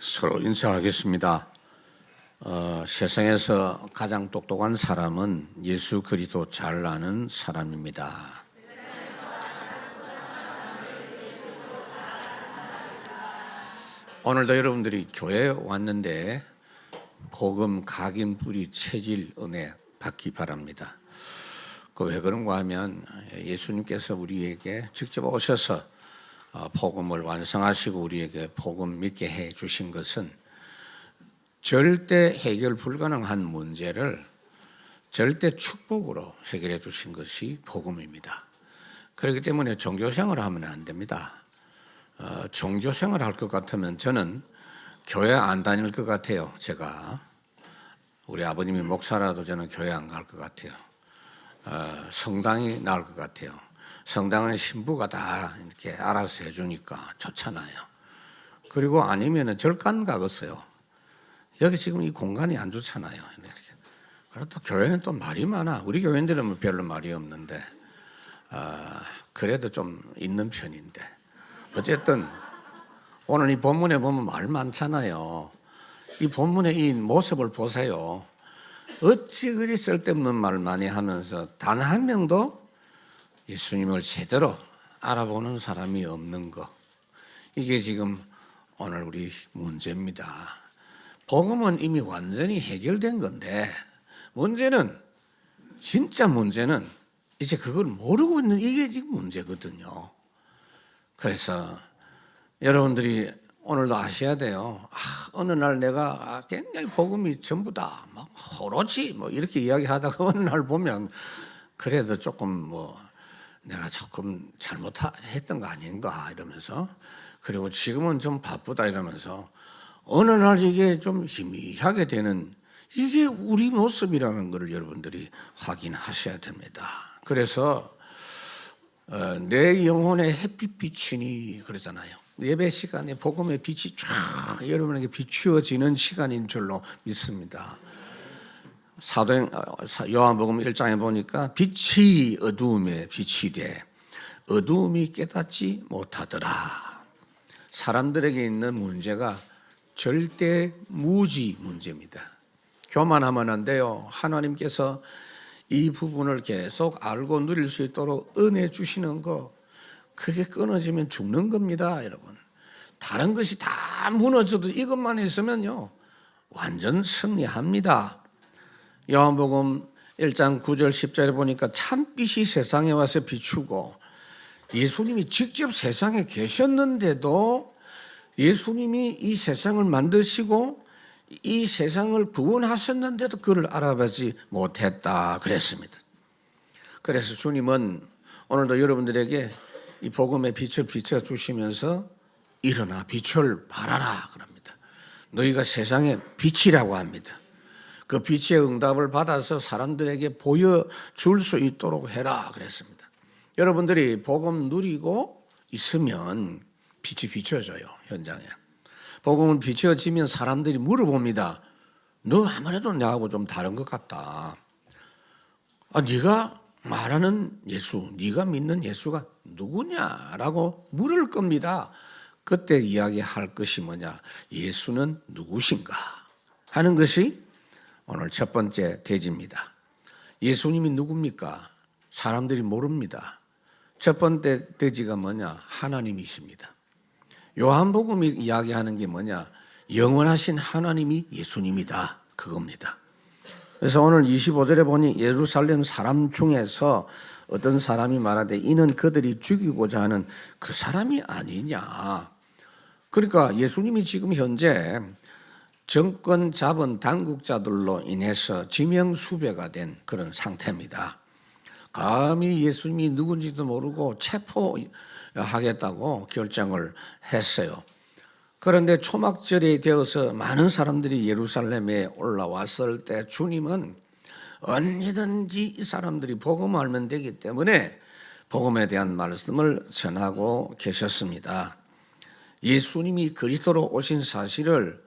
서로 인사하겠습니다. 세상에서 가장 똑똑한 사람은 예수 그리스도 잘 아는 사람입니다. 오늘도 여러분들이 교회에 왔는데 복음 각인 뿌리 체질 은혜 받기 바랍니다. 왜 그런가 하면 예수님께서 우리에게 직접 오셔서 복음을 완성하시고 우리에게 복음 믿게 해 주신 것은 절대 해결 불가능한 문제를 절대 축복으로 해결해 주신 것이 복음입니다. 그렇기 때문에 종교생활을 하면 안 됩니다. 종교생활을 할 것 같으면 저는 교회 안 다닐 것 같아요. 제가 우리 아버님이 목사라도 저는 교회 안 갈 것 같아요. 성당이 나을 것 같아요. 성당은 신부가 다 이렇게 알아서 해주니까 좋잖아요. 그리고 아니면은 절간 가겠어요. 여기 지금 이 공간이 안 좋잖아요. 그리고 또 교회는 또 말이 많아. 우리 교인들은 별로 말이 없는데, 그래도 좀 있는 편인데. 어쨌든 오늘 이 본문에 보면 말 많잖아요. 이 본문의 이 모습을 보세요. 어찌 그리 쓸데없는 말 많이 하면서 단 한 명도 예수님을 제대로 알아보는 사람이 없는 거. 이게 지금 오늘 우리 문제입니다. 복음은 이미 완전히 해결된 건데 진짜 문제는 이제 그걸 모르고 있는 이게 지금 문제거든요. 그래서 여러분들이 오늘도 아셔야 돼요. 어느 날 내가 굉장히 복음이 전부다, 막 오로지 이렇게 이야기하다가 어느 날 보면 그래도 조금 내가 조금 잘못했던 거 아닌가 이러면서, 그리고 지금은 좀 바쁘다 이러면서 어느 날 이게 좀 희미하게 되는 이게 우리 모습이라는 것을 여러분들이 확인하셔야 됩니다. 그래서 내 영혼의 햇빛 비치니 그러잖아요. 예배 시간에 복음의 빛이 쫙 여러분에게 비추어지는 시간인 줄로 믿습니다. 요한복음 1장에 보니까 빛이 어두움에 빛이 돼 어두움이 깨닫지 못하더라. 사람들에게 있는 문제가 절대 무지 문제입니다. 교만하면 안 돼요. 하나님께서 이 부분을 계속 알고 누릴 수 있도록 은혜 주시는 거, 그게 끊어지면 죽는 겁니다, 여러분. 다른 것이 다 무너져도 이것만 있으면요 완전 승리합니다. 요한복음 1장 9절 10절에 보니까 참빛이 세상에 와서 비추고, 예수님이 직접 세상에 계셨는데도 예수님이 이 세상을 만드시고 이 세상을 구원하셨는데도 그를 알아보지 못했다 그랬습니다. 그래서 주님은 오늘도 여러분들에게 이 복음의 빛을 비춰주시면서 일어나 빛을 발하라 그럽니다. 너희가 세상의 빛이라고 합니다. 그 빛의 응답을 받아서 사람들에게 보여줄 수 있도록 해라 그랬습니다. 여러분들이 복음 누리고 있으면 빛이 비춰져요. 현장에 복음은 비춰지면 사람들이 물어봅니다. 너 아무래도 나하고 좀 다른 것 같다. 네가 말하는 예수, 네가 믿는 예수가 누구냐라고 물을 겁니다. 그때 이야기할 것이 뭐냐, 예수는 누구신가 하는 것이 오늘 첫 번째 대지입니다. 예수님이 누굽니까? 사람들이 모릅니다. 첫 번째 대지가 뭐냐, 하나님이십니다. 요한복음이 이야기하는 게 뭐냐, 영원하신 하나님이 예수님이다, 그겁니다. 그래서 오늘 25절에 보니 예루살렘 사람 중에서 어떤 사람이 말하되 이는 그들이 죽이고자 하는 그 사람이 아니냐. 그러니까 예수님이 지금 현재 정권 잡은 당국자들로 인해서 지명수배가 된 그런 상태입니다. 감히 예수님이 누군지도 모르고 체포하겠다고 결정을 했어요. 그런데 초막절이 되어서 많은 사람들이 예루살렘에 올라왔을 때 주님은 언제든지 이 사람들이 복음을 알면 되기 때문에 복음에 대한 말씀을 전하고 계셨습니다. 예수님이 그리스도로 오신 사실을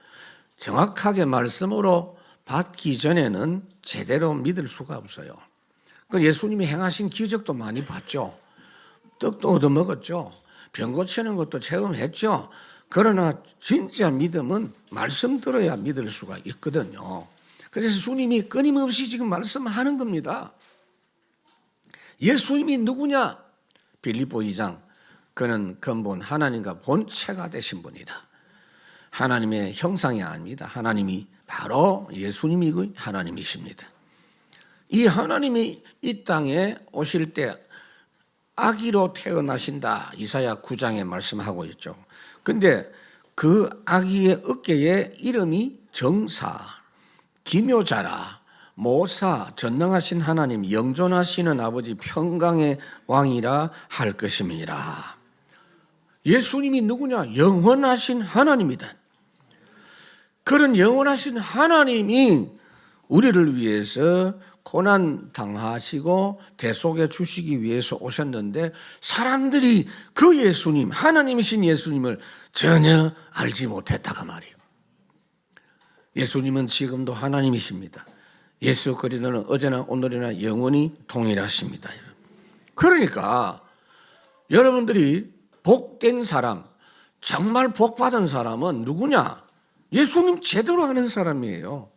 정확하게 말씀으로 받기 전에는 제대로 믿을 수가 없어요. 예수님이 행하신 기적도 많이 봤죠. 떡도 얻어먹었죠. 병 고치는 것도 체험했죠. 그러나 진짜 믿음은 말씀 들어야 믿을 수가 있거든요. 그래서 주님이 끊임없이 지금 말씀하는 겁니다. 예수님이 누구냐? 빌립보 2장, 그는 근본 하나님과 본체가 되신 분이다. 하나님의 형상이 아닙니다. 하나님이 바로 예수님이 하나님이십니다. 이 하나님이 이 땅에 오실 때 아기로 태어나신다. 이사야 9장에 말씀하고 있죠. 근데 그 아기의 어깨에 이름이 정사, 기묘자라, 모사, 전능하신 하나님, 영존하시는 아버지, 평강의 왕이라 할 것임이라. 예수님이 누구냐? 영원하신 하나님이다. 그런 영원하신 하나님이 우리를 위해서 고난 당하시고 대속해 주시기 위해서 오셨는데 사람들이 그 예수님, 하나님이신 예수님을 전혀 알지 못했다가 말이에요. 예수님은 지금도 하나님이십니다. 예수 그리스도는 어제나 오늘이나 영원히 동일하십니다. 그러니까 여러분들이 복된 사람, 정말 복받은 사람은 누구냐? 예수님 제대로 아는 사람이에요.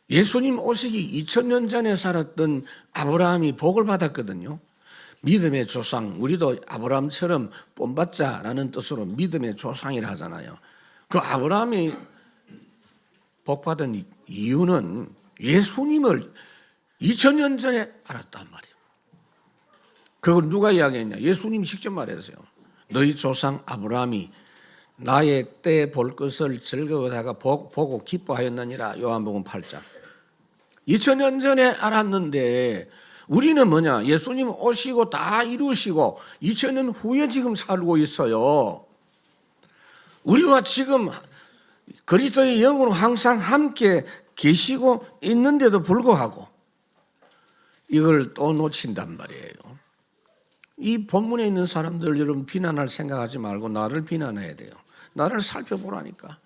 예수님 오시기 2000년 전에 살았던 아브라함이 복을 받았거든요. 믿음의 조상, 우리도 아브라함처럼 본받자라는 뜻으로 믿음의 조상이라 하잖아요. 그 아브라함이 복받은 이유는 예수님을 2000년 전에 알았단 말이에요. 그걸 누가 이야기했냐? 예수님이 직접 말했어요. 너희 조상 아브라함이 나의 때 볼 것을 즐거워하다가 보고 기뻐하였느니라. 요한복음 8장. 2000년 전에 알았는데 우리는 뭐냐? 예수님 오시고 다 이루시고 2000년 후에 지금 살고 있어요. 우리와 지금 그리스도의 영으로 항상 함께 계시고 있는데도 불구하고 이걸 또 놓친단 말이에요. 이 본문에 있는 사람들 여러분 비난할 생각하지 말고 나를 비난해야 돼요. 나를 살펴보라니까.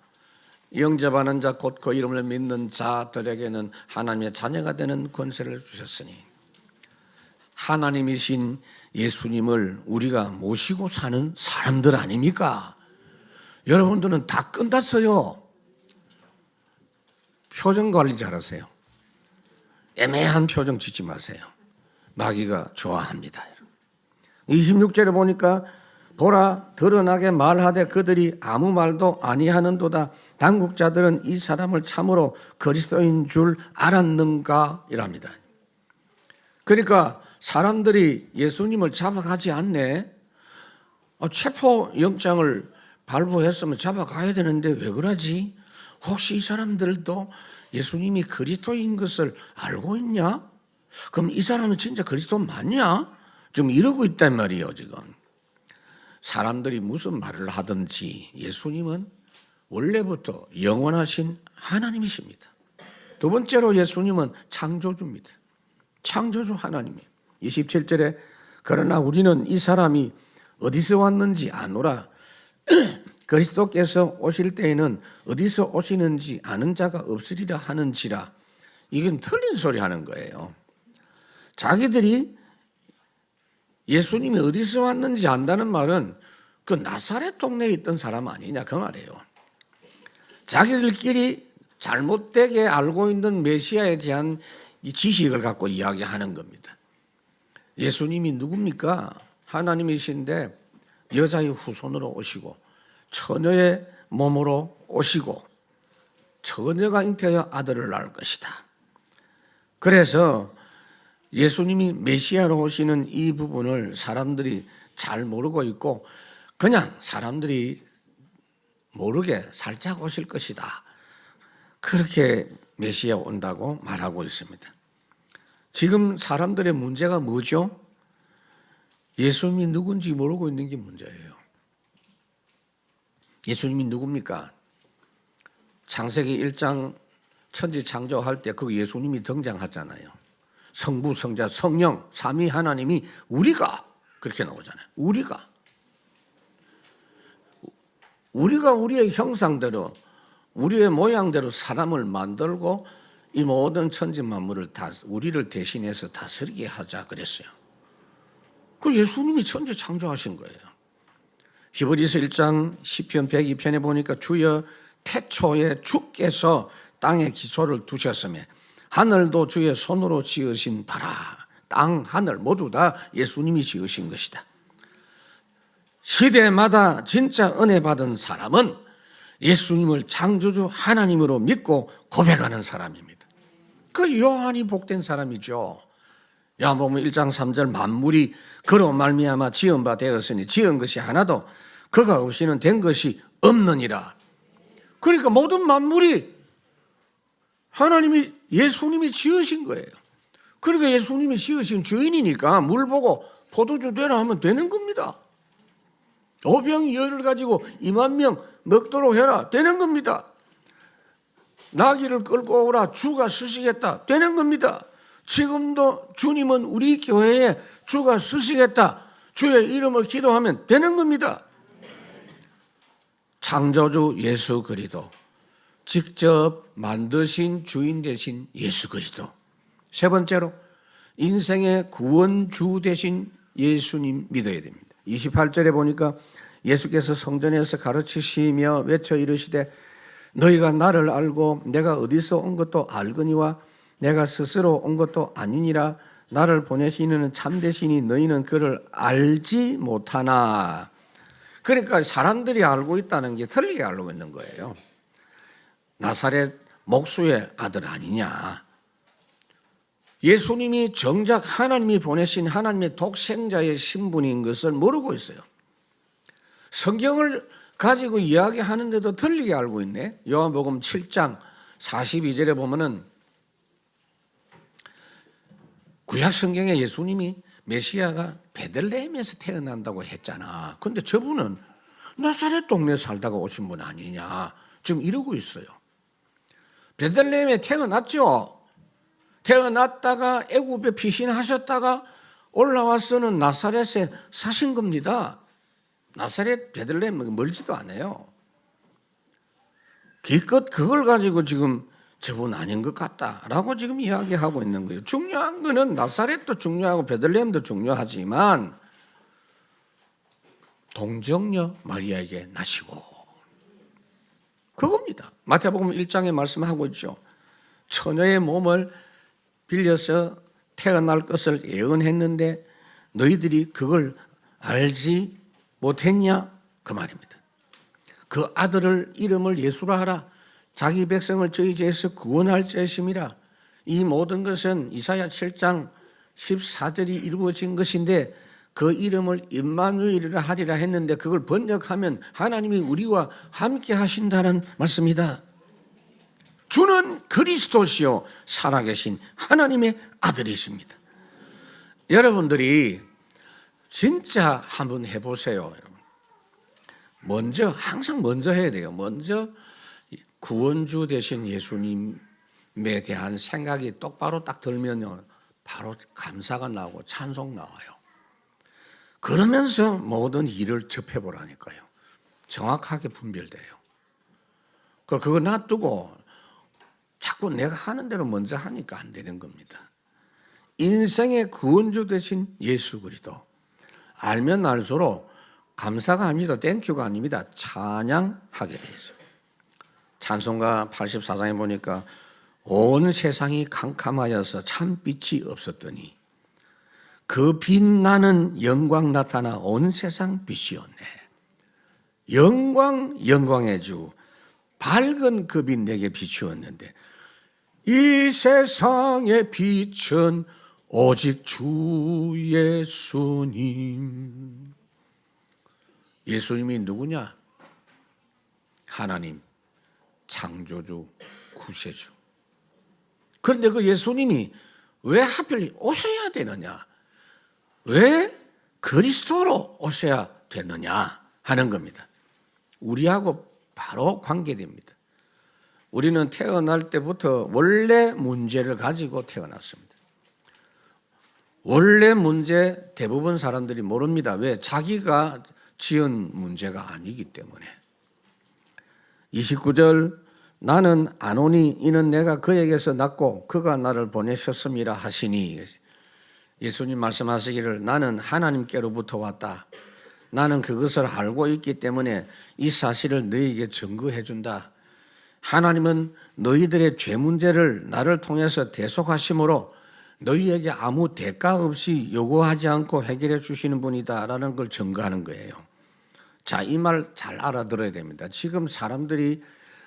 영접하는 자 곧 그 이름을 믿는 자들에게는 하나님의 자녀가 되는 권세를 주셨으니 하나님이신 예수님을 우리가 모시고 사는 사람들 아닙니까? 여러분들은 다 끝났어요. 표정 관리 잘하세요. 애매한 표정 짓지 마세요. 마귀가 좋아합니다. 26절에 보니까 보라 드러나게 말하되 그들이 아무 말도 아니하는도다. 당국자들은 이 사람을 참으로 그리스도인 줄 알았는가 이랍니다. 그러니까 사람들이 예수님을 잡아가지 않네. 체포영장을 발부했으면 잡아가야 되는데 왜 그러지? 혹시 이 사람들도 예수님이 그리스도인 것을 알고 있냐? 그럼 이 사람은 진짜 그리스도 맞냐? 지금 이러고 있단 말이에요. 지금 사람들이 무슨 말을 하든지 예수님은 원래부터 영원하신 하나님이십니다. 두 번째로 예수님은 창조주입니다. 창조주 하나님이에요. 27절에 그러나 우리는 이 사람이 어디서 왔는지 아노라. 그리스도께서 오실 때에는 어디서 오시는지 아는 자가 없으리라 하는지라. 이건 틀린 소리 하는 거예요. 자기들이 예수님이 어디서 왔는지 안다는 말은 그 나사렛 동네에 있던 사람 아니냐 그 말이에요. 자기들끼리 잘못되게 알고 있는 메시아에 대한 이 지식을 갖고 이야기하는 겁니다. 예수님이 누굽니까? 하나님이신데 여자의 후손으로 오시고 처녀의 몸으로 오시고 처녀가 잉태하여 아들을 낳을 것이다. 그래서 예수님이 메시아로 오시는 이 부분을 사람들이 잘 모르고 있고 그냥 사람들이 모르게 살짝 오실 것이다. 그렇게 메시아 온다고 말하고 있습니다. 지금 사람들의 문제가 뭐죠? 예수님이 누군지 모르고 있는 게 문제예요. 예수님이 누굽니까? 창세기 1장 천지 창조할 때 그 예수님이 등장하잖아요. 성부, 성자, 성령, 삼위 하나님이 우리가 그렇게 나오잖아요. 우리가 우리의 형상대로 우리의 모양대로 사람을 만들고 이 모든 천지 만물을 다 우리를 대신해서 다스리게 하자 그랬어요. 그 예수님이 천지 창조하신 거예요. 히브리서 1장 시편 102편에 보니까 주여 태초에 주께서 땅의 기초를 두셨으며 하늘도 주의 손으로 지으신 바라. 땅, 하늘 모두 다 예수님이 지으신 것이다. 시대마다 진짜 은혜 받은 사람은 예수님을 창조주 하나님으로 믿고 고백하는 사람입니다. 그 요한이 복된 사람이죠. 요한복음 1장 3절 만물이 그로 말미암아 지은 바 되었으니 지은 것이 하나도 그가 없이는 된 것이 없느니라. 그러니까 모든 만물이 하나님이 예수님이 지으신 거예요. 그러니까 예수님이 지으신 주인이니까 물 보고 포도주 되라 하면 되는 겁니다. 오병이어를 가지고 2만 명 먹도록 해라 되는 겁니다. 나귀를 끌고 오라 주가 쓰시겠다 되는 겁니다. 지금도 주님은 우리 교회에 주가 쓰시겠다 주의 이름을 기도하면 되는 겁니다. 창조주 예수 그리스도, 직접 만드신 주인 되신 예수 그리스도. 세 번째로 인생의 구원주 되신 예수님 믿어야 됩니다. 28절에 보니까 예수께서 성전에서 가르치시며 외쳐 이르시되 너희가 나를 알고 내가 어디서 온 것도 알거니와 내가 스스로 온 것도 아니니라. 나를 보내시는 참되시니 너희는 그를 알지 못하나. 그러니까 사람들이 알고 있다는 게 틀리게 알고 있는 거예요. 나사렛 목수의 아들 아니냐. 예수님이 정작 하나님이 보내신 하나님의 독생자의 신분인 것을 모르고 있어요. 성경을 가지고 이야기하는데도 틀리게 알고 있네. 요한복음 7장 42절에 보면은 구약 성경에 예수님이 메시아가 베들레헴에서 태어난다고 했잖아. 그런데 저분은 나사렛 동네에 살다가 오신 분 아니냐 지금 이러고 있어요. 베들레헴에 태어났죠. 태어났다가 애굽에 피신하셨다가 올라와서는 나사렛에 사신 겁니다. 나사렛 베들레헴 멀지도 않아요. 기껏 그걸 가지고 지금 저분 아닌 것 같다라고 지금 이야기하고 있는 거예요. 중요한 거는 나사렛도 중요하고 베들레헴도 중요하지만 동정녀 마리아에게 나시고 그겁니다. 마태복음 1장에 말씀하고 있죠. 처녀의 몸을 빌려서 태어날 것을 예언했는데 너희들이 그걸 알지 못했냐 그 말입니다. 그 아들을 이름을 예수라 하라. 자기 백성을 저희 죄에서 구원할 자심이라. 이 모든 것은 이사야 7장 14절이 이루어진 것인데 그 이름을 임마누엘이라 하리라 했는데 그걸 번역하면 하나님이 우리와 함께 하신다는 말씀이다. 주는 그리스도시요 살아계신 하나님의 아들이십니다. 여러분들이 진짜 한번 해보세요. 여러분. 항상 먼저 해야 돼요. 먼저 구원주 되신 예수님에 대한 생각이 똑바로 딱 들면요, 바로 감사가 나오고 찬송 나와요. 그러면서 모든 일을 접해보라니까요. 정확하게 분별돼요. 그거 놔두고 자꾸 내가 하는 대로 먼저 하니까 안 되는 겁니다. 인생의 구원주 되신 예수 그리스도 알면 알수록 감사가 아닙니다. 땡큐가 아닙니다. 찬양하게 돼 있어요. 찬송가 84장에 보니까 온 세상이 캄캄하여서 참 빛이 없었더니 그 빛나는 영광 나타나 온 세상 빛이었네. 영광의 주 밝은 그 빛 내게 비추었는데 이 세상의 빛은 오직 주 예수님. 예수님이 누구냐? 하나님 창조주 구세주. 그런데 그 예수님이 왜 하필 오셔야 되느냐? 왜 그리스도로 오셔야 되느냐 하는 겁니다. 우리하고 바로 관계됩니다. 우리는 태어날 때부터 원래 문제를 가지고 태어났습니다. 원래 문제 대부분 사람들이 모릅니다. 왜? 자기가 지은 문제가 아니기 때문에. 29절 나는 아노니 이는 내가 그에게서 났고 그가 나를 보내셨음이라 하시니 예수님 말씀하시기를 나는 하나님께로부터 왔다. 나는 그것을 알고 있기 때문에 이 사실을 너희에게 증거해 준다. 하나님은 너희들의 죄 문제를 나를 통해서 대속하심으로 너희에게 아무 대가 없이 요구하지 않고 해결해 주시는 분이다라는 걸 증거하는 거예요. 자, 이 말 잘 알아들어야 됩니다. 지금 사람들이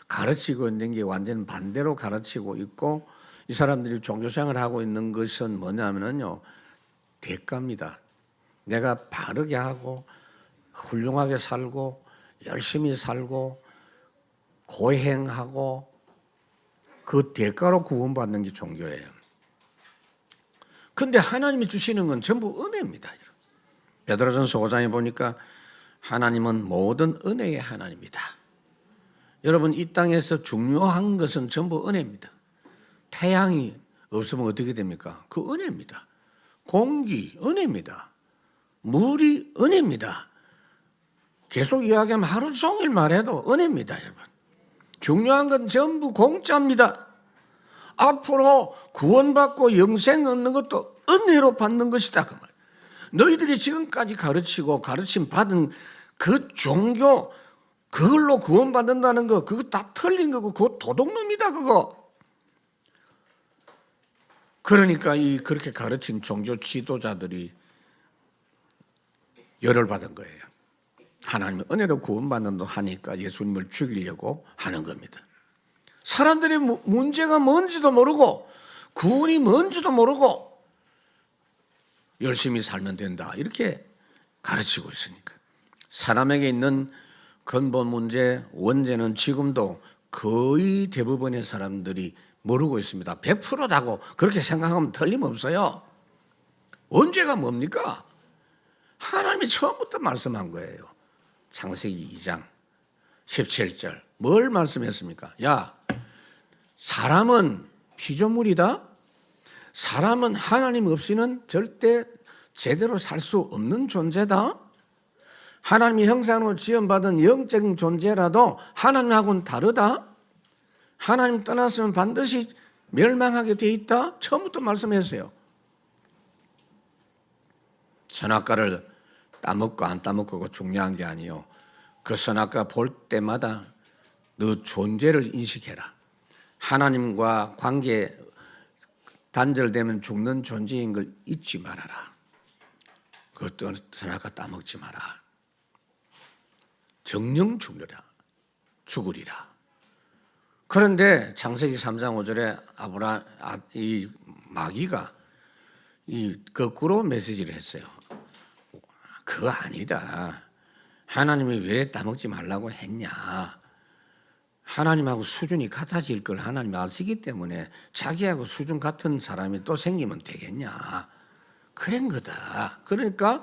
가르치고 있는 게 완전 반대로 가르치고 있고 이 사람들이 종교생활을 하고 있는 것은 뭐냐면요, 대가입니다. 내가 바르게 하고 훌륭하게 살고 열심히 살고 고행하고 그 대가로 구원받는 게 종교예요. 근데 하나님이 주시는 건 전부 은혜입니다. 베드로전서 5장에 보니까 하나님은 모든 은혜의 하나님이다. 여러분, 이 땅에서 중요한 것은 전부 은혜입니다. 태양이 없으면 어떻게 됩니까? 그 은혜입니다. 공기 은혜입니다. 물이 은혜입니다. 계속 이야기하면 하루 종일 말해도 은혜입니다, 여러분. 중요한 건 전부 공짜입니다. 앞으로 구원받고 영생 얻는 것도 은혜로 받는 것이다, 그 말. 너희들이 지금까지 가르치고 가르침 받은 그 종교, 그걸로 구원받는다는 거, 그거 다 틀린 거고, 그거 도둑놈이다, 그거. 그러니까 그렇게 가르친 종교 지도자들이 열을 받은 거예요. 하나님의 은혜로 구원받는다 하니까 예수님을 죽이려고 하는 겁니다. 사람들이 문제가 뭔지도 모르고 구원이 뭔지도 모르고 열심히 살면 된다, 이렇게 가르치고 있으니까. 사람에게 있는 근본 문제, 원죄는 지금도 거의 대부분의 사람들이 모르고 있습니다. 100%다고 그렇게 생각하면 틀림없어요. 원죄가 뭡니까? 하나님이 처음부터 말씀한 거예요. 창세기 2장 17절 뭘 말씀했습니까? 야, 사람은 피조물이다. 사람은 하나님 없이는 절대 제대로 살 수 없는 존재다. 하나님의 형상으로 지음받은 영적인 존재라도 하나님하고는 다르다. 하나님 떠났으면 반드시 멸망하게 돼 있다. 처음부터 말씀했어요. 선악과를 따먹고 안 따먹고가 중요한 게 아니에요. 그 선악과 볼 때마다 너 존재를 인식해라. 하나님과 관계 단절되면 죽는 존재인 걸 잊지 말아라. 그것도 선악과 따먹지 마라. 정령 죽으리라. 그런데 창세기 3장 5절에 이 마귀가 거꾸로 메시지를 했어요. 그거 아니다. 하나님이 왜 따먹지 말라고 했냐. 하나님하고 수준이 같아질 걸 하나님이 아시기 때문에 자기하고 수준 같은 사람이 또 생기면 되겠냐. 그런 거다. 그러니까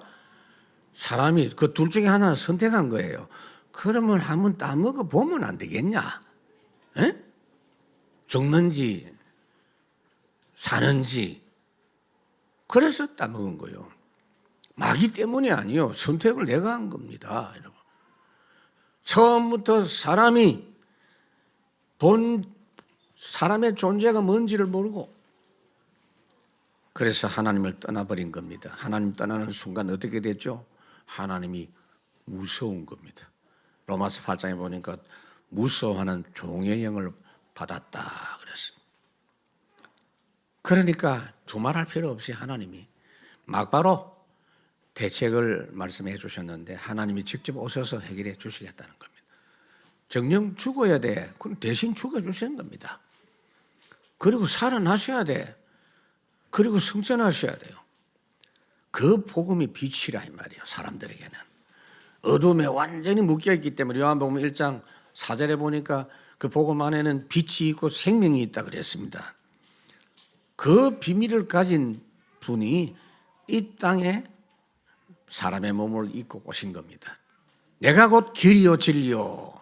사람이 그 둘 중에 하나를 선택한 거예요. 그러면 한번 따먹어 보면 안 되겠냐. 에? 죽는지 사는지. 그래서 따먹은 거예요. 마귀 때문이 아니요. 선택을 내가 한 겁니다, 여러분. 처음부터 사람이 사람의 존재가 뭔지를 모르고 그래서 하나님을 떠나버린 겁니다. 하나님 떠나는 순간 어떻게 됐죠? 하나님이 무서운 겁니다. 로마서 8장에 보니까 무서워하는 종의 영을 받았다 그랬습니다. 그러니까 두말할 필요 없이 하나님이 막바로 대책을 말씀해 주셨는데 하나님이 직접 오셔서 해결해 주시겠다는 겁니다. 정녕 죽어야 돼. 그럼 대신 죽어주시는 겁니다. 그리고 살아나셔야 돼. 그리고 승천하셔야 돼요. 그 복음이 빛이라 이 말이에요. 사람들에게는. 어둠에 완전히 묶여있기 때문에 요한복음 1장 4절에 보니까 그 복음 안에는 빛이 있고 생명이 있다 그랬습니다. 그 비밀을 가진 분이 이 땅에 사람의 몸을 입고 오신 겁니다. 내가 곧 길이요 진리요.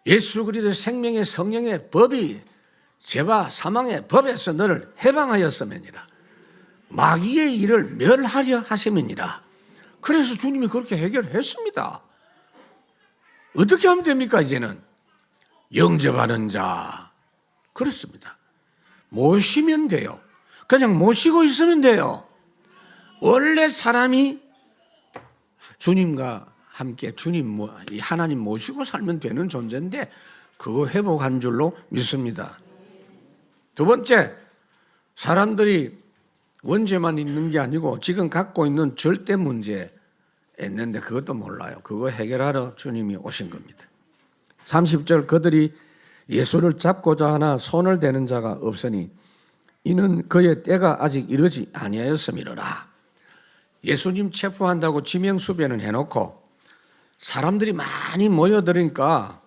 예수 그리스도 생명의 성령의 법이 죄와 사망의 법에서 너를 해방하였음이니라. 마귀의 일을 멸하려 하심이니라. 그래서 주님이 그렇게 해결했습니다. 어떻게 하면 됩니까? 이제는 영접하는 자 그렇습니다. 모시면 돼요. 그냥 모시고 있으면 돼요. 원래 사람이 주님과 함께 하나님 모시고 살면 되는 존재인데 그거 회복한 줄로 믿습니다. 두 번째, 사람들이 원죄만 있는 게 아니고 지금 갖고 있는 절대 문제 있는데 그것도 몰라요. 그거 해결하러 주님이 오신 겁니다. 30절, 그들이 예수를 잡고자 하나 손을 대는 자가 없으니 이는 그의 때가 아직 이르지 아니하였음이로라. 예수님 체포한다고 지명수배는 해놓고 사람들이 많이 모여들으니까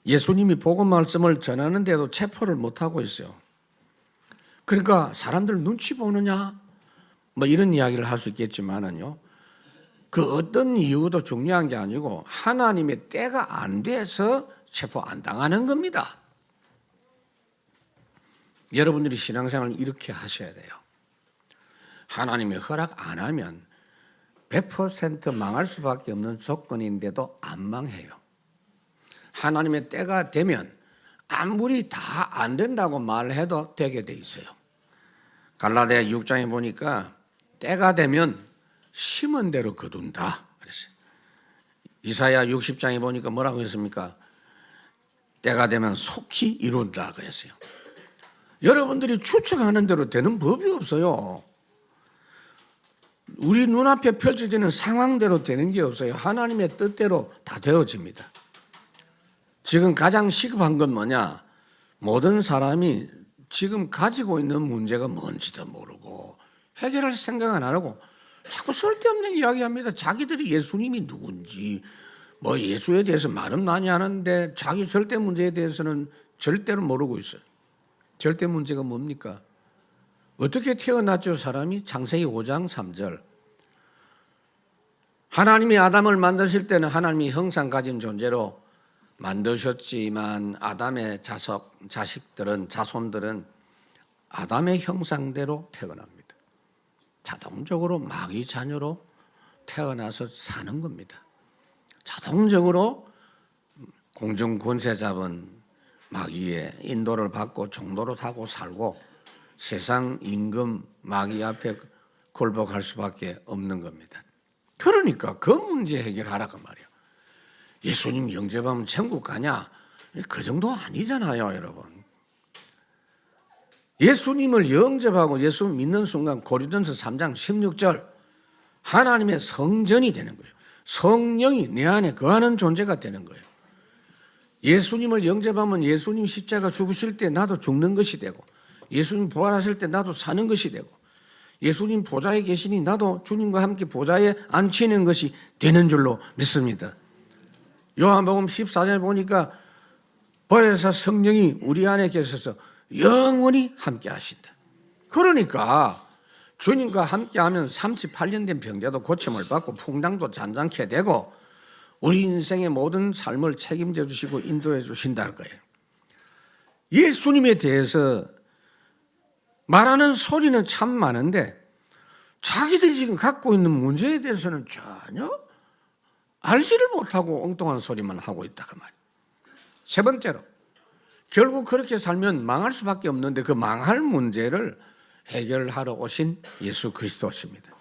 예수님이 복음 말씀을 전하는데도 체포를 못하고 있어요. 그러니까 사람들 눈치 보느냐 뭐 이런 이야기를 할 수 있겠지만은요, 그 어떤 이유도 중요한 게 아니고 하나님의 때가 안 돼서 체포 안 당하는 겁니다. 여러분들이 신앙생활을 이렇게 하셔야 돼요. 하나님이 허락 안 하면 100% 망할 수밖에 없는 조건인데도 안 망해요. 하나님의 때가 되면 아무리 다 안 된다고 말해도 되게 돼 있어요. 갈라디아 6장에 보니까 때가 되면 심은 대로 거둔다 그랬어요. 이사야 60장에 보니까 뭐라고 했습니까? 때가 되면 속히 이룬다 그랬어요. 여러분들이 추측하는 대로 되는 법이 없어요. 우리 눈앞에 펼쳐지는 상황대로 되는 게 없어요. 하나님의 뜻대로 다 되어집니다. 지금 가장 시급한 건 뭐냐? 모든 사람이 지금 가지고 있는 문제가 뭔지도 모르고 해결할 생각은 안 하고 자꾸 쓸데없는 이야기합니다. 자기들이 예수님이 누군지 뭐 예수에 대해서 말은 많이 하는데 자기 절대 문제에 대해서는 절대로 모르고 있어요. 절대 문제가 뭡니까? 어떻게 태어났죠 사람이? 창세기 5장 3절. 하나님이 아담을 만드실 때는 하나님이 형상 가진 존재로 만드셨지만 아담의 자손들은 아담의 형상대로 태어납니다. 자동적으로 마귀 자녀로 태어나서 사는 겁니다. 자동적으로 공중 권세 잡은 마귀의 인도를 받고 종로로 타고 살고 세상 임금 마귀 앞에 굴복할 수밖에 없는 겁니다. 그러니까 그 문제 해결하라고 말이에요. 예수님 영접하면 천국 가냐? 그 정도 아니잖아요, 여러분. 예수님을 영접하고 예수 믿는 순간 고린도전서 3장 16절 하나님의 성전이 되는 거예요. 성령이 내 안에 거하는 존재가 되는 거예요. 예수님을 영접하면 예수님 십자가 죽으실 때 나도 죽는 것이 되고 예수님 부활하실 때 나도 사는 것이 되고 예수님 보좌에 계시니 나도 주님과 함께 보좌에 앉히는 것이 되는 줄로 믿습니다. 요한복음 14장에 보니까 보혜사 성령이 우리 안에 계셔서 영원히 함께 하신다. 그러니까 주님과 함께하면 38년 된 병자도 고침을 받고 풍랑도 잔잔케 되고 우리 인생의 모든 삶을 책임져 주시고 인도해 주신다는 거예요. 예수님에 대해서 말하는 소리는 참 많은데 자기들이 지금 갖고 있는 문제에 대해서는 전혀 알지를 못하고 엉뚱한 소리만 하고 있다 그 말이에요. 세 번째로 결국 그렇게 살면 망할 수밖에 없는데 그 망할 문제를 해결하러 오신 예수 그리스도십니다.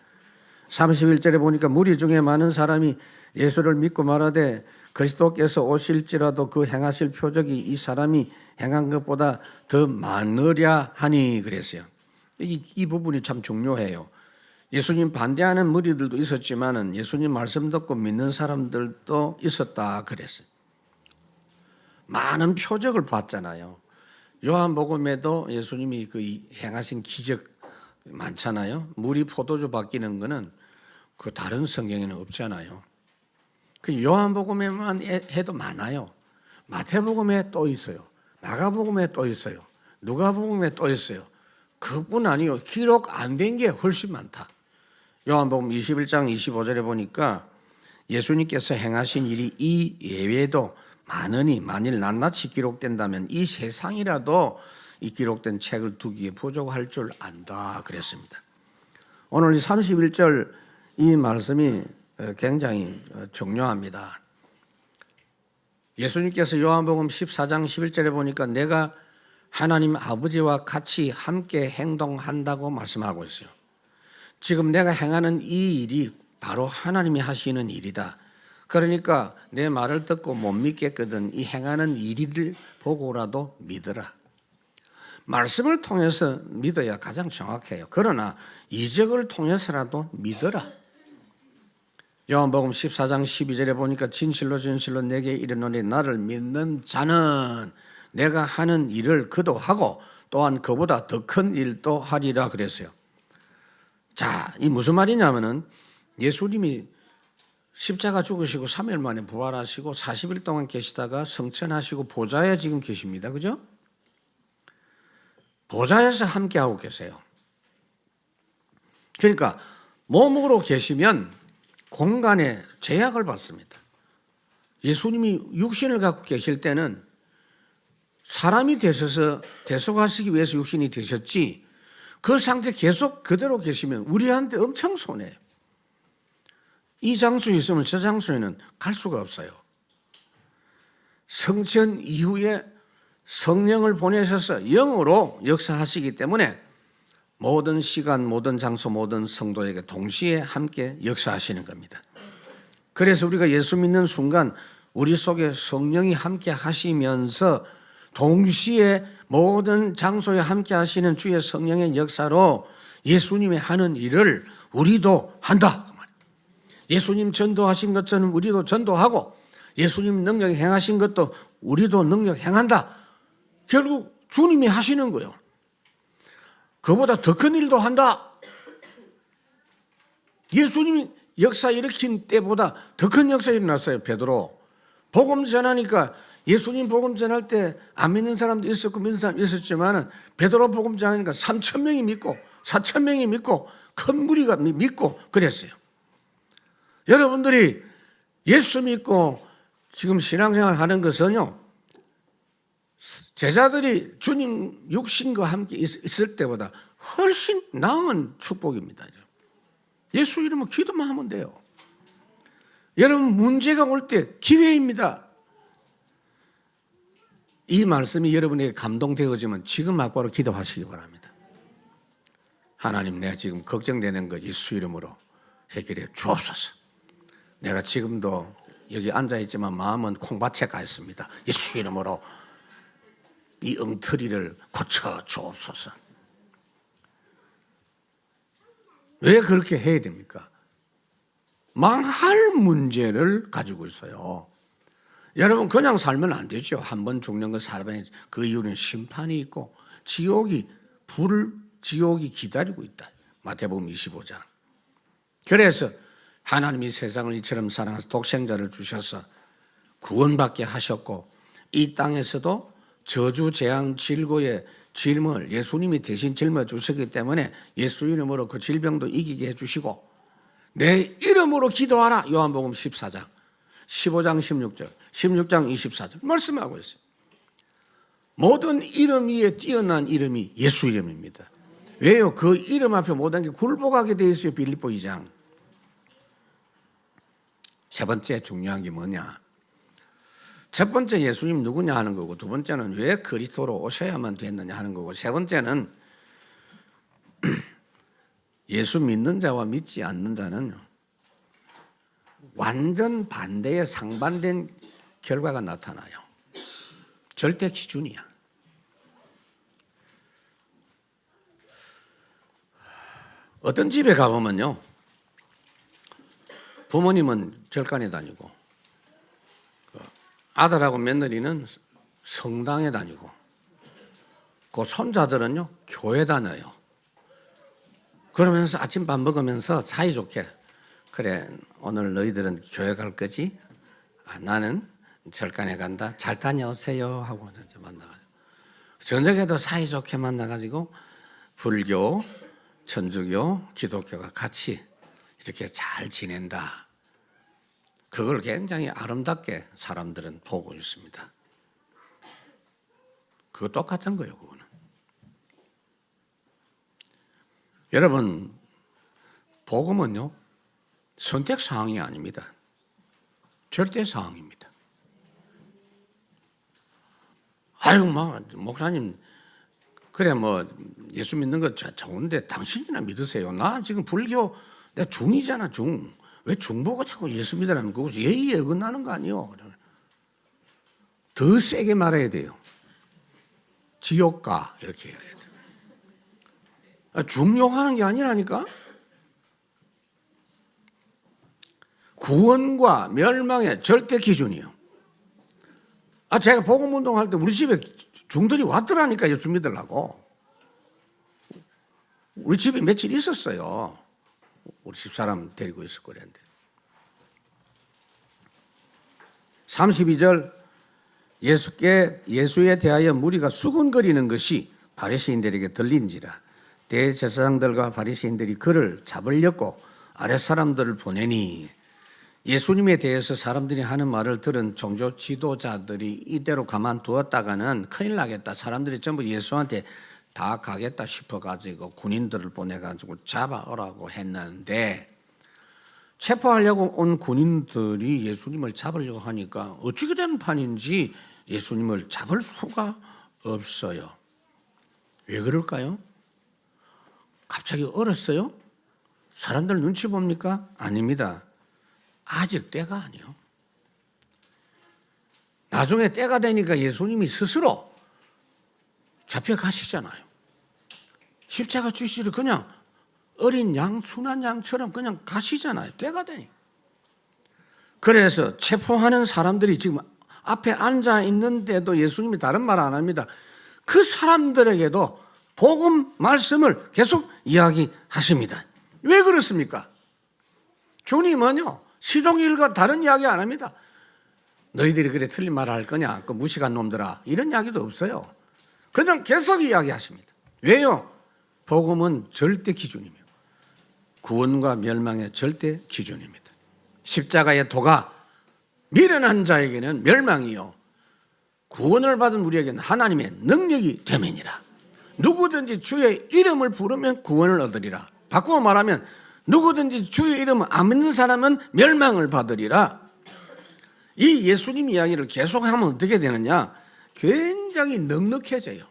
31절에 보니까 무리 중에 많은 사람이 예수를 믿고 말하되 그리스도께서 오실지라도 그 행하실 표적이 이 사람이 행한 것보다 더 많으랴 하니 그랬어요. 이 부분이 참 중요해요. 예수님 반대하는 무리들도 있었지만은 예수님 말씀 듣고 믿는 사람들도 있었다 그랬어요. 많은 표적을 봤잖아요. 요한복음에도 예수님이 그 행하신 기적 많잖아요. 물이 포도주 바뀌는 거는 그 다른 성경에는 없잖아요. 그 요한복음에만 해도 많아요. 마태복음에 또 있어요. 마가복음에 또 있어요. 누가복음에 또 있어요. 그뿐 아니요. 기록 안 된 게 훨씬 많다. 요한복음 21장 25절에 보니까 예수님께서 행하신 일이 이 예외에도 많으니 만일 낱낱이 기록된다면 이 세상이라도 이 기록된 책을 두기에 부족할 줄 안다 그랬습니다. 오늘 31절 이 말씀이 굉장히 중요합니다. 예수님께서 요한복음 14장 11절에 보니까 내가 하나님 아버지와 같이 함께 행동한다고 말씀하고 있어요. 지금 내가 행하는 이 일이 바로 하나님이 하시는 일이다. 그러니까 내 말을 듣고 못 믿겠거든 이 행하는 일을 보고라도 믿어라. 말씀을 통해서 믿어야 가장 정확해요. 그러나 이적을 통해서라도 믿어라. 요한복음 14장 12절에 보니까 진실로 진실로 내게 이르노니 나를 믿는 자는 내가 하는 일을 그도 하고 또한 그보다 더 큰 일도 하리라 그랬어요. 자, 이 무슨 말이냐면은 예수님이 십자가 죽으시고 3일 만에 부활하시고 40일 동안 계시다가 성천하시고 보좌에 지금 계십니다. 그죠? 보좌에서 함께하고 계세요. 그러니까 몸으로 계시면 공간에 제약을 받습니다. 예수님이 육신을 갖고 계실 때는 사람이 되셔서 대속하시기 위해서 육신이 되셨지 그 상태 계속 그대로 계시면 우리한테 엄청 손해요. 이 장소에 있으면 저 장소에는 갈 수가 없어요. 성천 이후에 성령을 보내셔서 영으로 역사하시기 때문에 모든 시간, 모든 장소, 모든 성도에게 동시에 함께 역사하시는 겁니다. 그래서 우리가 예수 믿는 순간 우리 속에 성령이 함께 하시면서 동시에 모든 장소에 함께 하시는 주의 성령의 역사로 예수님이 하는 일을 우리도 한다. 예수님 전도하신 것처럼 우리도 전도하고 예수님 능력 행하신 것도 우리도 능력 행한다. 결국 주님이 하시는 거예요. 그보다 더 큰 일도 한다. 예수님이 역사 일으킨 때보다 더 큰 역사 일어났어요. 베드로 복음 전하니까 예수님 복음 전할 때 안 믿는 사람도 있었고 믿는 사람도 있었지만 베드로 복음 전하니까 3,000명이 믿고 4,000명이 믿고 큰 무리가 믿고 그랬어요. 여러분들이 예수 믿고 지금 신앙생활 하는 것은요, 제자들이 주님 육신과 함께 있을 때보다 훨씬 나은 축복입니다. 예수 이름으로 기도만 하면 돼요. 여러분 문제가 올 때 기회입니다. 이 말씀이 여러분에게 감동되어지면 지금 막바로 기도하시기 바랍니다. 하나님 내가 지금 걱정되는 거 예수 이름으로 해결해 주옵소서. 내가 지금도 여기 앉아있지만 마음은 콩밭에 가 있습니다. 예수 이름으로 이 엉터리를 고쳐 주옵소서. 왜 그렇게 해야 됩니까? 망할 문제를 가지고 있어요. 여러분 그냥 살면 안 되죠. 한 번 죽는 건 사람의 그 이유는 심판이 있고 지옥이 기다리고 있다. 마태복음 25장. 그래서 하나님이 세상을 이처럼 사랑해서 독생자를 주셔서 구원받게 하셨고 이 땅에서도 저주, 재앙, 질고의 질문을 예수님이 대신 짊어 주셨기 때문에 예수 이름으로 그 질병도 이기게 해주시고 내 이름으로 기도하라. 요한복음 14장, 15장 16절, 16장 24절 말씀하고 있어요. 모든 이름 위에 뛰어난 이름이 예수 이름입니다. 왜요? 그 이름 앞에 모든 게 굴복하게 되어 있어요. 빌립보 2장. 세 번째 중요한 게 뭐냐? 첫 번째 예수님 누구냐 하는 거고 두 번째는 왜 그리스도로 오셔야만 됐느냐 하는 거고 세 번째는 예수 믿는 자와 믿지 않는 자는 완전 반대의 상반된 결과가 나타나요. 절대 기준이야. 어떤 집에 가보면요, 부모님은 절간에 다니고 아들하고 며느리는 성당에 다니고 그 손자들은요 교회 다녀요. 그러면서 아침밥 먹으면서 사이좋게 그래 오늘 너희들은 교회 갈 거지? 나는 절간에 간다. 잘 다녀오세요 하고 만나가지고 저녁에도 사이좋게 만나가지고 불교, 천주교, 기독교가 같이 이렇게 잘 지낸다. 그걸 굉장히 아름답게 사람들은 보고 있습니다. 그거 똑같은 거예요. 그거는. 여러분 복음은요 선택사항이 아닙니다. 절대사항입니다. 아이고 목사님 그래 뭐 예수 믿는 거 좋은데 당신이나 믿으세요. 나 지금 불교 내가 중이잖아 중. 왜 중보고 자꾸 예수 믿으라는 거고 예의에 어긋나는 거 아니요. 더 세게 말해야 돼요. 지옥 가 이렇게 해야 돼. 중용하는 게 아니라니까. 구원과 멸망의 절대 기준이요. 제가 복음 운동할 때 우리 집에 중들이 왔더라니까 예수 믿으려고. 우리 집에 며칠 있었어요. 우리 집사람 데리고 있을 거랬는데. 32절 예수에 대하여 무리가 수군거리는 것이 바리새인들에게 들린지라 대제사장들과 바리새인들이 그를 잡으려고 아랫사람들을 보내니 예수님에 대해서 사람들이 하는 말을 들은 종교 지도자들이 이대로 가만두었다가는 큰일 나겠다. 사람들이 전부 예수한테 다 가겠다 싶어가지고 군인들을 보내가지고 잡아오라고 했는데 체포하려고 온 군인들이 예수님을 잡으려고 하니까 어떻게 된 판인지 예수님을 잡을 수가 없어요. 왜 그럴까요? 갑자기 얼었어요? 사람들 눈치 봅니까? 아닙니다. 아직 때가 아니요. 나중에 때가 되니까 예수님이 스스로 잡혀가시잖아요. 십자가 주시를 그냥 어린 양, 순한 양처럼 그냥 가시잖아요. 때가 되니. 그래서 체포하는 사람들이 지금 앞에 앉아 있는데도 예수님이 다른 말 안 합니다. 그 사람들에게도 복음 말씀을 계속 이야기하십니다. 왜 그렇습니까? 주님은요, 시종일과 다른 이야기 안 합니다. 너희들이 그래 틀린 말을 할 거냐? 그 무식한 놈들아. 이런 이야기도 없어요. 그냥 계속 이야기하십니다. 왜요? 복음은 절대 기준이며 구원과 멸망의 절대 기준입니다. 십자가의 도가 미련한 자에게는 멸망이요 구원을 받은 우리에게는 하나님의 능력이 되매니라. 누구든지 주의 이름을 부르면 구원을 얻으리라. 바꾸어 말하면 누구든지 주의 이름을 안 믿는 사람은 멸망을 받으리라. 이 예수님 이야기를 계속하면 어떻게 되느냐? 굉장히 넉넉해져요.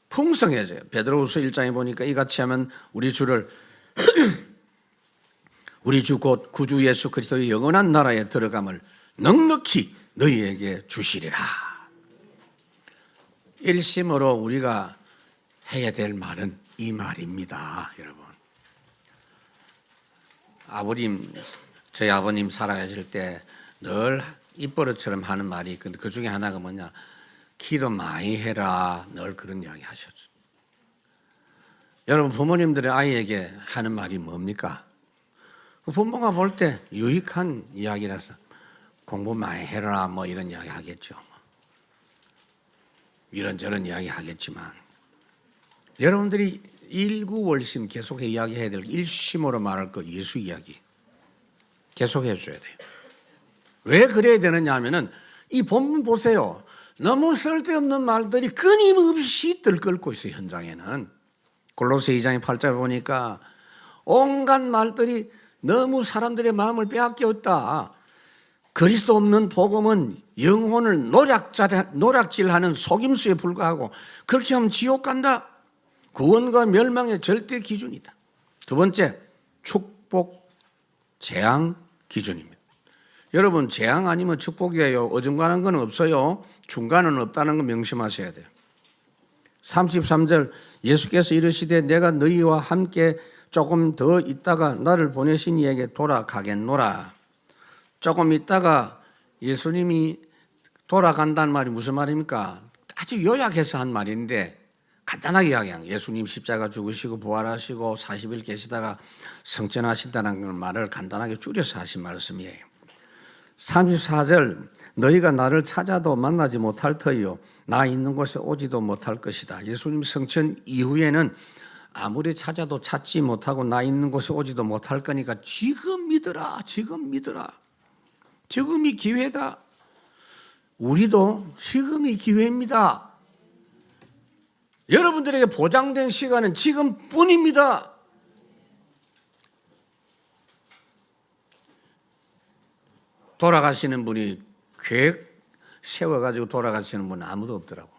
풍성해져요. 베드로후서 1장에 보니까 이같이 하면 우리 주를 우리 주 곧 구주 예수 그리스도의 영원한 나라에 들어감을 넉넉히 너희에게 주시리라. 일심으로 우리가 해야 될 말은 이 말입니다. 여러분, 저희 아버님 살아계실 때 늘 입버릇처럼 하는 말이 있는데 그 중에 하나가 뭐냐? 기도 많이 해라. 늘 그런 이야기 하셨죠. 여러분, 부모님들의 아이에게 하는 말이 뭡니까? 부모가 볼 때 유익한 이야기라서 공부 많이 해라 뭐 이런 이야기 하겠죠. 이런저런 이야기 하겠지만 여러분들이 일구월심 계속 이야기해야 될 일심으로 말할 것 예수 이야기 계속 해줘야 돼요. 왜 그래야 되느냐 하면은 이 본문 보세요. 너무 쓸데없는 말들이 끊임없이 들끓고 있어요. 현장에는. 골로새 2장의 8절 보니까 온갖 말들이 너무 사람들의 마음을 빼앗겼다. 그리스도 없는 복음은 영혼을 노략질하는 속임수에 불과하고 그렇게 하면 지옥 간다. 구원과 멸망의 절대 기준이다. 두 번째, 축복, 재앙 기준입니다. 여러분, 재앙 아니면 축복이에요. 어중간한 건 없어요. 중간은 없다는 거 명심하셔야 돼요. 33절 예수께서 이르시되 내가 너희와 함께 조금 더 있다가 나를 보내신 이에게 돌아가겠노라. 조금 있다가 예수님이 돌아간다는 말이 무슨 말입니까? 아주 요약해서 한 말인데 간단하게 이야기한 예수님 십자가 죽으시고 부활하시고 40일 계시다가 승천하신다는 말을 간단하게 줄여서 하신 말씀이에요. 34절 너희가 나를 찾아도 만나지 못할 터이요 나 있는 곳에 오지도 못할 것이다. 예수님 승천 이후에는 아무리 찾아도 찾지 못하고 나 있는 곳에 오지도 못할 거니까 지금 믿으라. 지금 믿으라. 지금이 기회다. 우리도 지금이 기회입니다. 여러분들에게 보장된 시간은 지금뿐입니다. 돌아가시는 분이 계획 세워가지고 돌아가시는 분은 아무도 없더라고.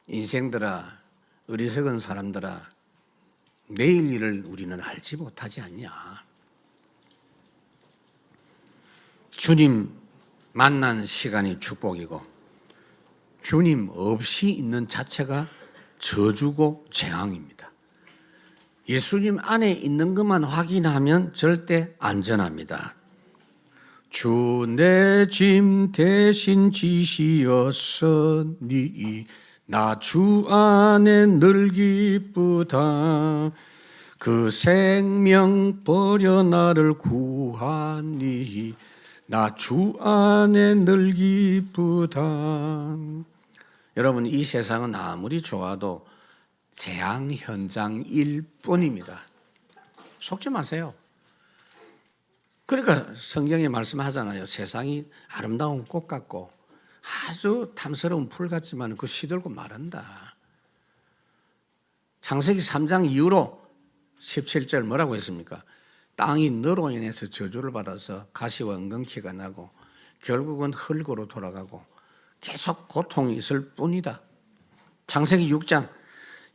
인생들아, 어리석은 사람들아, 내일 일을 우리는 알지 못하지 않냐. 주님 만난 시간이 축복이고 주님 없이 있는 자체가 저주고 재앙입니다. 예수님 안에 있는 것만 확인하면 절대 안전합니다. 주 내 짐 대신 지시었으니 나 주 안에 늘 기쁘다. 그 생명 버려 나를 구하니 나 주 안에 늘 기쁘다. 여러분, 이 세상은 아무리 좋아도 재앙 현장일 뿐입니다. 속지 마세요. 그러니까 성경에 말씀하잖아요. 세상이 아름다운 꽃 같고 아주 탐스러운 풀 같지만 그 시들고 마른다. 창세기 3장 이후로 17절 뭐라고 했습니까? 땅이 너로 인해서 저주를 받아서 가시와 엉겅퀴가 나고 결국은 흙으로 돌아가고 계속 고통이 있을 뿐이다. 창세기 6장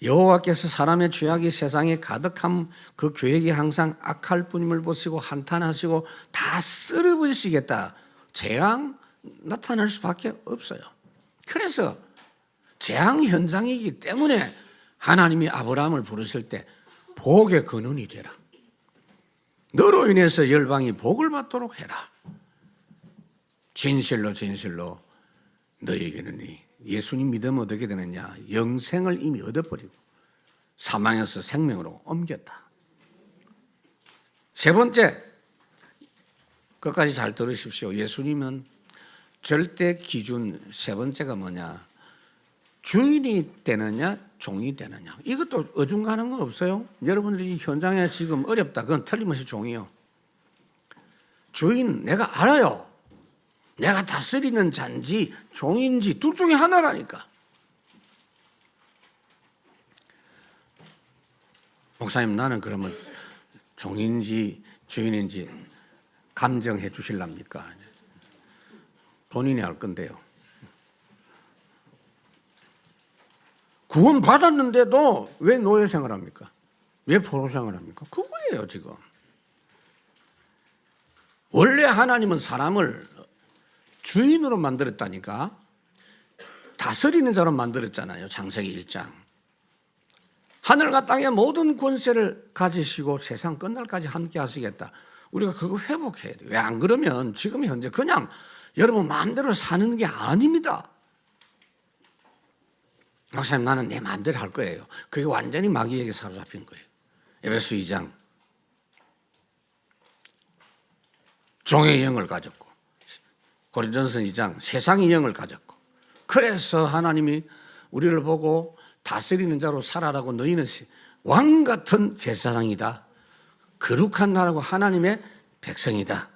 여호와께서 사람의 죄악이 세상에 가득한 그 계획이 항상 악할 뿐임을 보시고 한탄하시고 다 쓸어버리시겠다. 재앙 나타날 수밖에 없어요. 그래서 재앙 현장이기 때문에 하나님이 아브라함을 부르실 때 복의 근원이 되라. 너로 인해서 열방이 복을 받도록 해라. 진실로 진실로 너에게는 예수님 믿으면 어떻게 되느냐? 영생을 이미 얻어버리고 사망에서 생명으로 옮겼다. 세 번째, 끝까지 잘 들으십시오. 예수님은 절대 기준 세 번째가 뭐냐? 주인이 되느냐 종이 되느냐. 이것도 어중간한 건 없어요. 여러분들이 현장에 지금 어렵다. 그건 틀림없이 종이요. 주인 내가 알아요. 내가 다스리는 자인지 종인지 둘 중에 하나라니까. 목사님, 나는 그러면 종인지 주인인지 감정해 주실랍니까? 본인이 알 건데요. 구원 받았는데도 왜 노예 생활합니까? 왜 포로 생활합니까? 그거예요 지금. 원래 하나님은 사람을 주인으로 만들었다니까. 다스리는 자로 만들었잖아요. 창세기 1장. 하늘과 땅의 모든 권세를 가지시고 세상 끝날까지 함께 하시겠다. 우리가 그거 회복해야 돼요. 왜 안 그러면 지금 현재 그냥 여러분 마음대로 사는 게 아닙니다. 목사님, 나는 내 마음대로 할 거예요. 그게 완전히 마귀에게 사로잡힌 거예요. 에베소 2장. 종의 영을 가졌고 고린도전서 2장 세상의 영을 가졌고, 그래서 하나님이 우리를 보고 다스리는 자로 살아라고 너희는 왕 같은 제사장이다. 거룩한 나라고 하나님의 백성이다.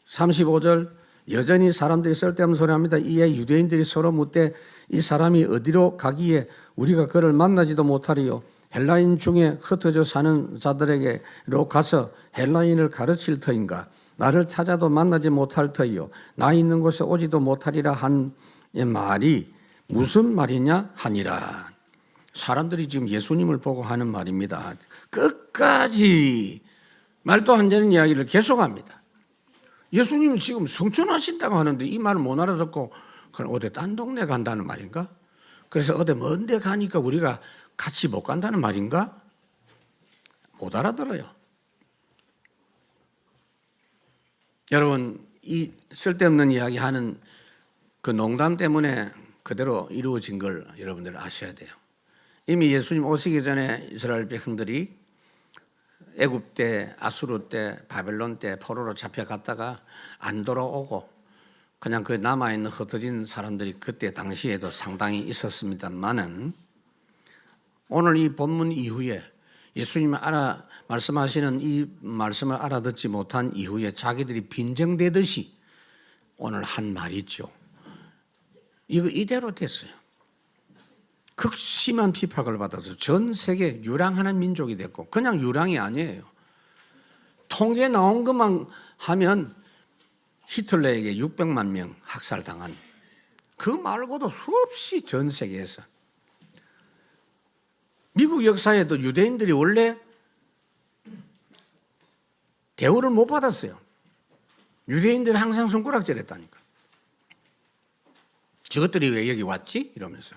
35절 여전히 사람들이 쓸데없는 소리 합니다. 이에 유대인들이 서로 묻되 이 사람이 어디로 가기에 우리가 그를 만나지도 못하리요. 헬라인 중에 흩어져 사는 자들에게로 가서 헬라인을 가르칠 터인가. 나를 찾아도 만나지 못할 터이요. 나 있는 곳에 오지도 못하리라 한 말이 무슨 말이냐 하니라. 사람들이 지금 예수님을 보고 하는 말입니다. 끝까지 말도 안 되는 이야기를 계속합니다. 예수님은 지금 성천하신다고 하는데 이 말을 못 알아듣고 그럼 어디 딴 동네 간다는 말인가? 그래서 어디 먼 데 가니까 우리가 같이 못 간다는 말인가? 못 알아들어요. 여러분, 이 쓸데없는 이야기 하는 그 농담 때문에 그대로 이루어진 걸 여러분들 아셔야 돼요. 이미 예수님 오시기 전에 이스라엘 백성들이 애굽 때, 아수르 때, 바벨론 때 포로로 잡혀갔다가 안 돌아오고 그냥 그 남아있는 흩어진 사람들이 그때 당시에도 상당히 있었습니다만은 오늘 이 본문 이후에 예수님이 말씀하시는 이 말씀을 알아듣지 못한 이후에 자기들이 빈정대듯이 오늘 한 말이 있죠. 이거 이대로 됐어요. 극심한 비판을 받아서 전 세계 유랑하는 민족이 됐고, 그냥 유랑이 아니에요. 통계 나온 것만 하면 히틀러에게 600만 명 학살당한 그 말고도 수없이 전 세계에서 미국 역사에도 유대인들이 원래 대우를 못 받았어요. 유대인들이 항상 손가락질했다니까. 저것들이 왜 여기 왔지? 이러면서.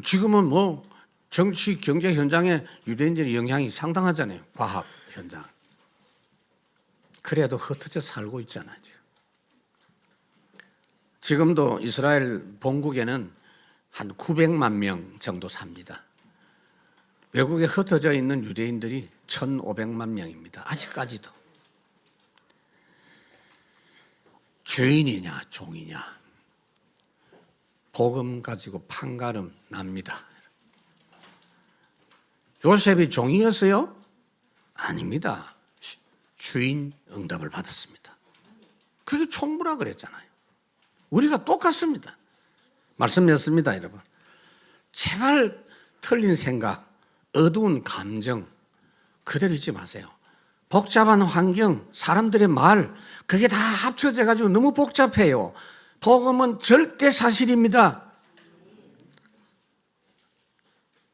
지금은 뭐 정치, 경제 현장에 유대인들의 영향이 상당하잖아요. 과학 현장. 그래도 흩어져 살고 있잖아요. 지금도 이스라엘 본국에는 한 900만 명 정도 삽니다. 외국에 흩어져 있는 유대인들이 1,500만 명입니다. 아직까지도. 주인이냐 종이냐 복음 가지고 판가름 납니다. 요셉이 종이었어요? 아닙니다. 주인 응답을 받았습니다. 그게 총무라 그랬잖아요. 우리가 똑같습니다. 말씀이었습니다, 여러분. 제발 틀린 생각, 어두운 감정 그대로 잊지 마세요. 복잡한 환경, 사람들의 말 그게 다 합쳐져 가지고 너무 복잡해요. 복음은 절대 사실입니다.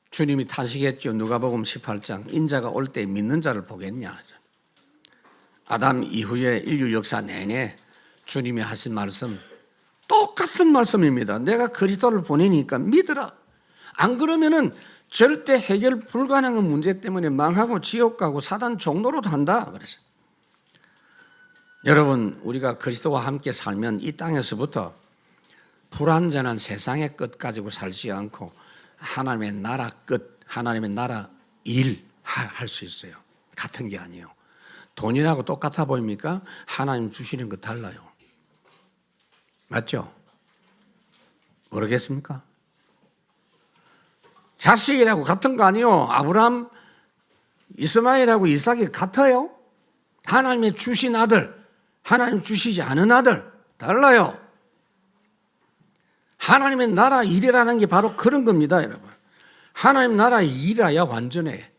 주님이 타시겠죠. 누가복음 18장 인자가 올 때 믿는 자를 보겠냐. 아담 이후에 인류 역사 내내 주님이 하신 말씀 똑같은 말씀입니다. 내가 그리스도를 보내니까 믿으라. 안 그러면은 절대 해결 불가능한 문제 때문에 망하고 지옥 가고 사단 종로로 간다. 그래서 여러분 우리가 그리스도와 함께 살면 이 땅에서부터 불완전한 세상의 끝 가지고 살지 않고 하나님의 나라 끝, 하나님의 나라 일 할 수 있어요. 같은 게 아니에요. 돈이라고 똑같아 보입니까? 하나님 주시는 거 달라요. 맞죠? 모르겠습니까? 자식이라고 같은 거 아니에요. 아브라함, 이스마엘하고 이삭이 같아요. 하나님의 주신 아들, 하나님 주시지 않은 아들 달라요. 하나님의 나라 일이라는 게 바로 그런 겁니다, 여러분. 하나님 나라 일이야 완전해.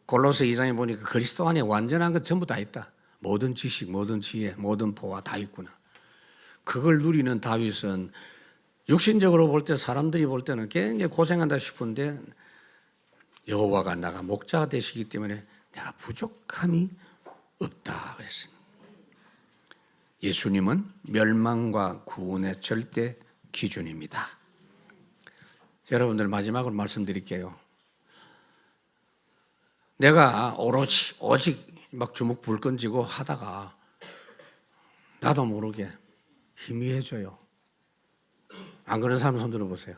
골로새 2장에 보니까 그리스도 안에 완전한 것 전부 다 있다. 모든 지식, 모든 지혜, 모든 보화 다 있구나. 그걸 누리는 다윗은 육신적으로 볼 때 사람들이 볼 때는 굉장히 고생한다 싶은데 여호와가 나가 목자가 되시기 때문에 내가 부족함이 없다 그랬습니다. 예수님은 멸망과 구원의 절대 기준입니다. 여러분들 마지막으로 말씀드릴게요. 내가 오직 막 주먹 불 건지고 하다가 나도 모르게 희미해져요. 안 그런 사람 손 들어보세요.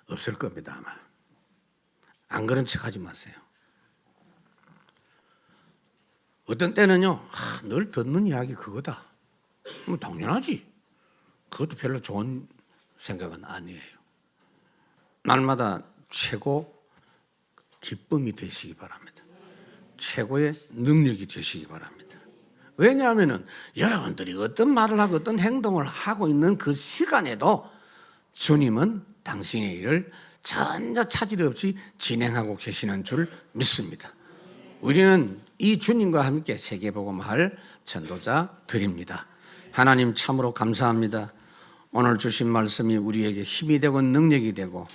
없을 겁니다 아마. 안 그런 척 하지 마세요. 어떤 때는요, 늘 듣는 이야기 그거다. 당연하지. 그것도 별로 좋은 생각은 아니에요. 날마다 최고 기쁨이 되시기 바랍니다. 최고의 능력이 되시기 바랍니다. 왜냐하면 여러분들이 어떤 말을 하고 어떤 행동을 하고 있는 그 시간에도 주님은 당신의 일을 전혀 차질 없이 진행하고 계시는 줄 믿습니다. 우리는 이 주님과 함께 세계복음할 전도자들입니다. 하나님 참으로 감사합니다. 오늘 주신 말씀이 우리에게 힘이 되고 능력이 되고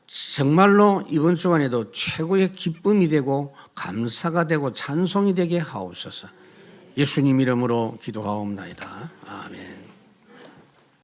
정말로 이번 주간에도 최고의 기쁨이 되고 감사가 되고 찬송이 되게 하옵소서. 예수님 이름으로 기도하옵나이다. 아멘.